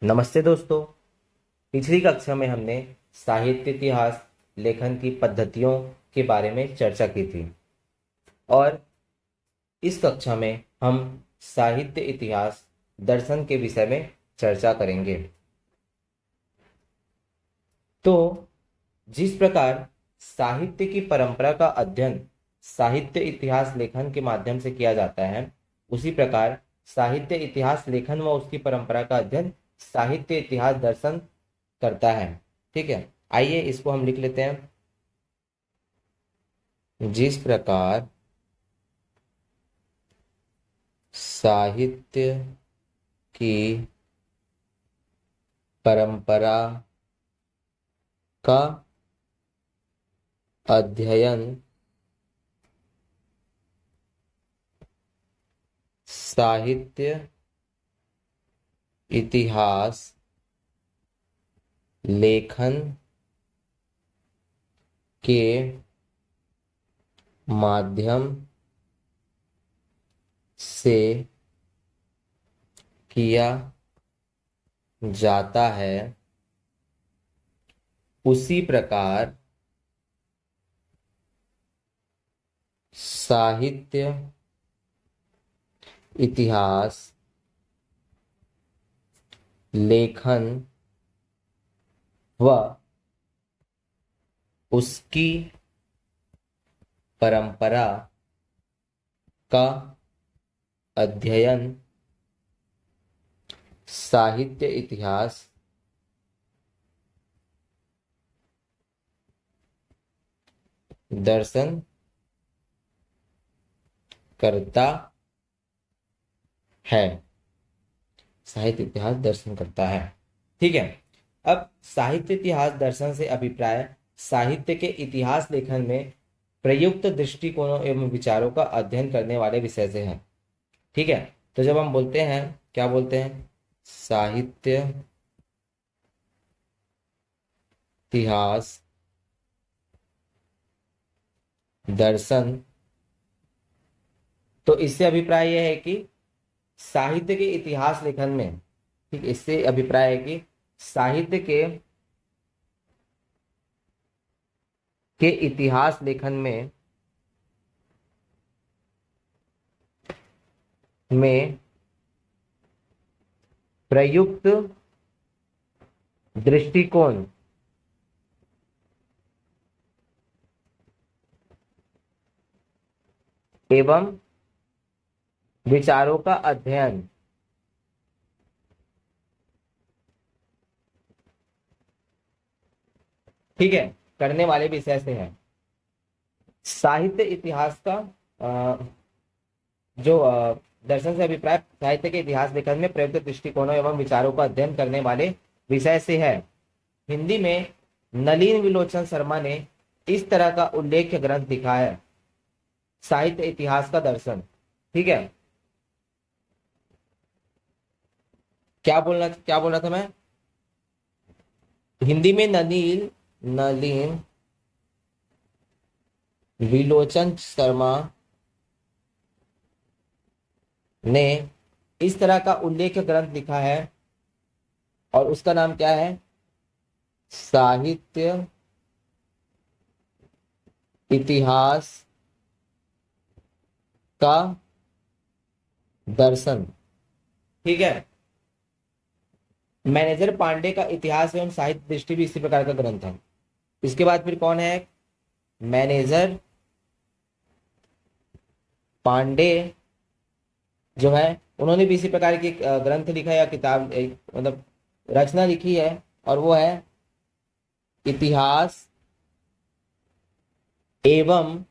नमस्ते दोस्तों। पिछली कक्षा में हमने साहित्य इतिहास लेखन की पद्धतियों के बारे में चर्चा की थी और इस कक्षा में हम साहित्य इतिहास दर्शन के विषय में चर्चा करेंगे। तो जिस प्रकार साहित्य की परंपरा का अध्ययन साहित्य इतिहास लेखन के माध्यम से किया जाता है, उसी प्रकार साहित्य इतिहास लेखन व उसकी परंपरा का अध्ययन साहित्य इतिहास दर्शन करता है। ठीक है, आइए इसको हम लिख लेते हैं। जिस प्रकार साहित्य की परंपरा का अध्ययन साहित्य इतिहास लेखन के माध्यम से किया जाता है, उसी प्रकार साहित्य इतिहास लेखन व उसकी परंपरा का अध्ययन साहित्य इतिहास दर्शन करता है। साहित्य इतिहास दर्शन करता है। ठीक है, अब साहित्य इतिहास दर्शन से अभिप्राय साहित्य के इतिहास लेखन में प्रयुक्त दृष्टिकोणों एवं विचारों का अध्ययन करने वाले विषय से है। ठीक है, तो जब हम बोलते हैं, क्या बोलते हैं, साहित्य इतिहास दर्शन, तो इससे अभिप्राय यह है कि साहित्य के इतिहास लेखन में, ठीक, इससे अभिप्राय है कि साहित्य के इतिहास लेखन में प्रयुक्त दृष्टिकोण एवं विचारों का अध्ययन ठीक है करने वाले विषय से है। साहित्य इतिहास का जो दर्शन से अभिप्राय साहित्य के इतिहास लेखन में प्रयुक्त दृष्टिकोणों एवं विचारों का अध्ययन करने वाले विषय से है। हिंदी में नलिन विलोचन शर्मा ने इस तरह का उल्लेख ग्रंथ लिखा है, साहित्य इतिहास का दर्शन। ठीक है, क्या बोल रहा था मैं, हिंदी में नलिन विलोचन शर्मा ने इस तरह का उल्लेख ग्रंथ लिखा है और उसका नाम क्या है, साहित्य इतिहास का दर्शन। ठीक है, मैनेजर पांडे का इतिहास एवं साहित्य दृष्टि भी इसी प्रकार का ग्रंथ है। इसके बाद फिर कौन है, मैनेजर पांडे जो है, उन्होंने भी इसी प्रकार की ग्रंथ लिखा है या किताब, मतलब रचना लिखी है, और वो है इतिहास एवं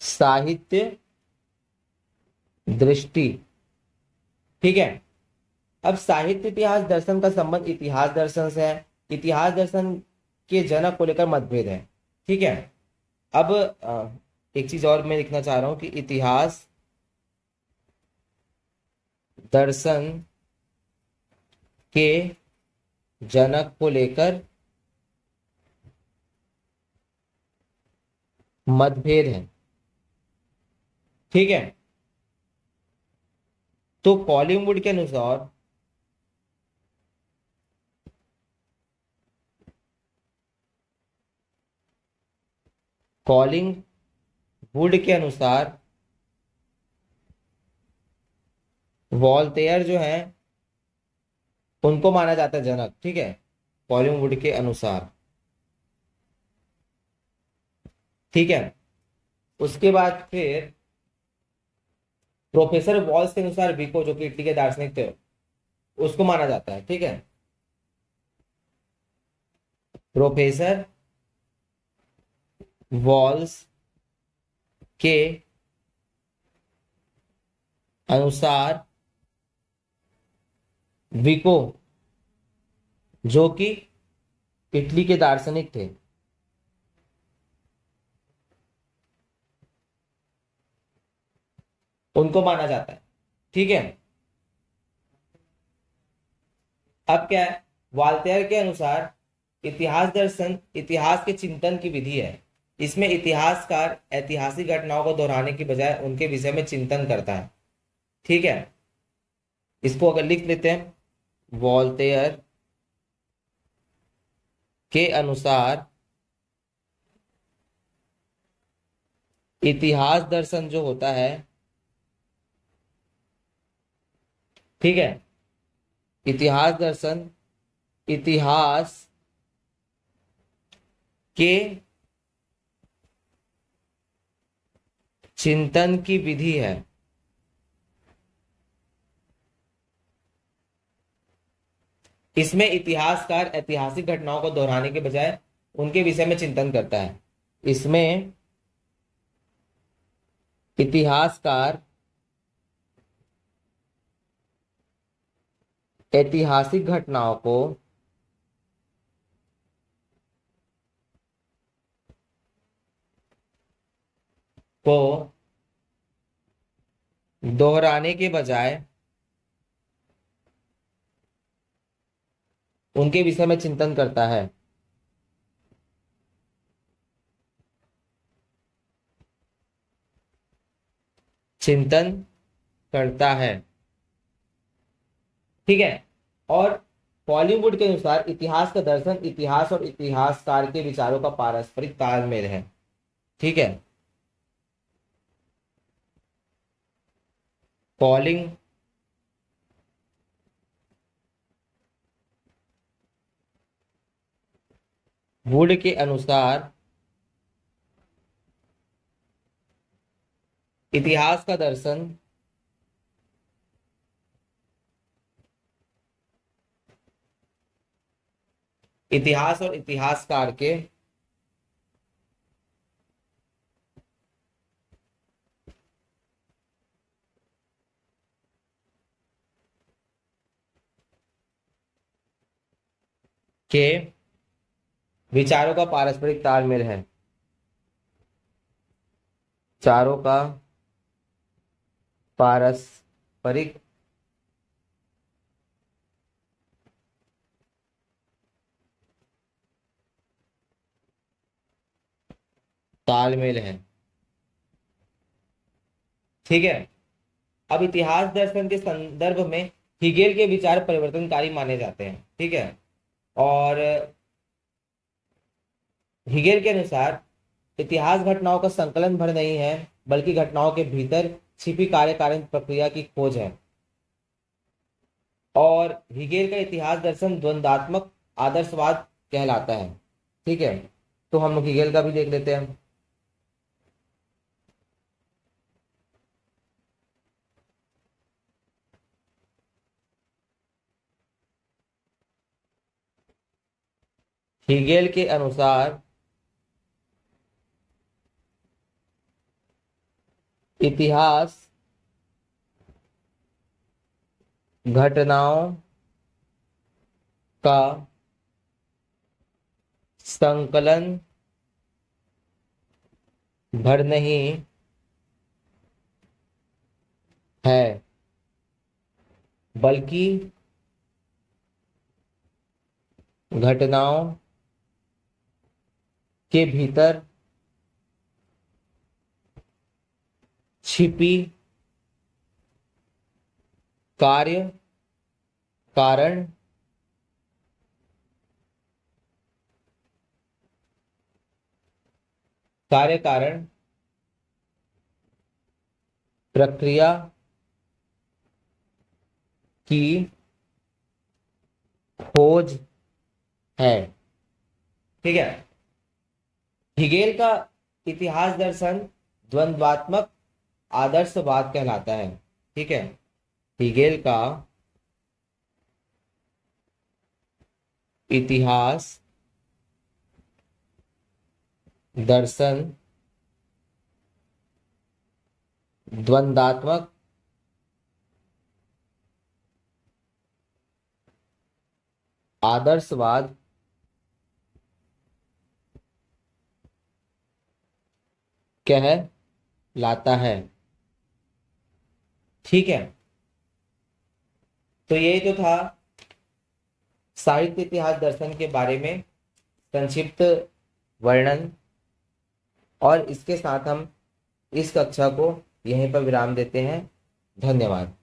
साहित्य दृष्टि। ठीक है, अब साहित्य इतिहास दर्शन का संबंध इतिहास दर्शन से है। इतिहास दर्शन के जनक को लेकर मतभेद है। ठीक है, अब एक चीज और मैं लिखना चाह रहा हूं कि इतिहास दर्शन के जनक को लेकर मतभेद है। ठीक है, तो कॉलिंगवुड के अनुसार कॉलिंगवुड के अनुसार वॉल्टेयर जो है उनको माना जाता है जनक। ठीक है, कॉलिंगवुड के अनुसार। ठीक है, उसके बाद फिर प्रोफेसर वॉल्स के अनुसार विको, जो कि इटली के दार्शनिक थे, उसको माना जाता है। ठीक है, प्रोफेसर वॉल्स के अनुसार विको, जो कि इटली के दार्शनिक थे, उनको माना जाता है। ठीक है, अब क्या है, वाल्टेयर के अनुसार इतिहास दर्शन इतिहास के चिंतन की विधि है। इसमें इतिहासकार ऐतिहासिक घटनाओं को दोहराने की बजाय उनके विषय में चिंतन करता है। ठीक है, इसको अगर लिख लेते हैं, वॉल्टेयर के अनुसार इतिहास दर्शन जो होता है, ठीक है, इतिहास दर्शन इतिहास के चिंतन की विधि है। इसमें इतिहासकार ऐतिहासिक घटनाओं को दोहराने के बजाय उनके विषय में चिंतन करता है। इसमें इतिहासकार ऐतिहासिक घटनाओं को दोहराने के बजाय उनके विषय में चिंतन करता है। चिंतन करता है। ठीक है, और बॉलीवुड के अनुसार इतिहास का दर्शन इतिहास और इतिहासकार के विचारों का पारस्परिक तालमेल है। ठीक है, कॉलिंग वुड के अनुसार इतिहास का दर्शन इतिहास और इतिहासकार के विचारों का पारस्परिक तालमेल है। चारों का पारस्परिक तालमेल है। ठीक है, अब इतिहास दर्शन के संदर्भ में हिगेल के विचार परिवर्तनकारी माने जाते हैं। ठीक है, और हिगेल के अनुसार इतिहास घटनाओं का संकलन भर नहीं है, बल्कि घटनाओं के भीतर छिपी कार्य कारण प्रक्रिया की खोज है। और हिगेल का इतिहास दर्शन द्वंदात्मक आदर्शवाद कहलाता है। ठीक है, तो हम लोग हिगेल का भी देख लेते हैं। हिगेल के अनुसार इतिहास घटनाओं का संकलन भर नहीं है, बल्कि घटनाओं के भीतर छिपी कार्य कारण कार्य कारण प्रक्रिया की खोज है। ठीक है। हिगेल का इतिहास दर्शन द्वंद्वात्मक आदर्शवाद कहलाता है। ठीक है। हिगेल का इतिहास दर्शन द्वंद्वात्मक आदर्शवाद कहलाता है। ठीक है। तो यही तो था साहित्य इतिहास दर्शन के बारे में संक्षिप्त वर्णन, और इसके साथ हम इस कक्षा को यहीं पर विराम देते हैं। धन्यवाद।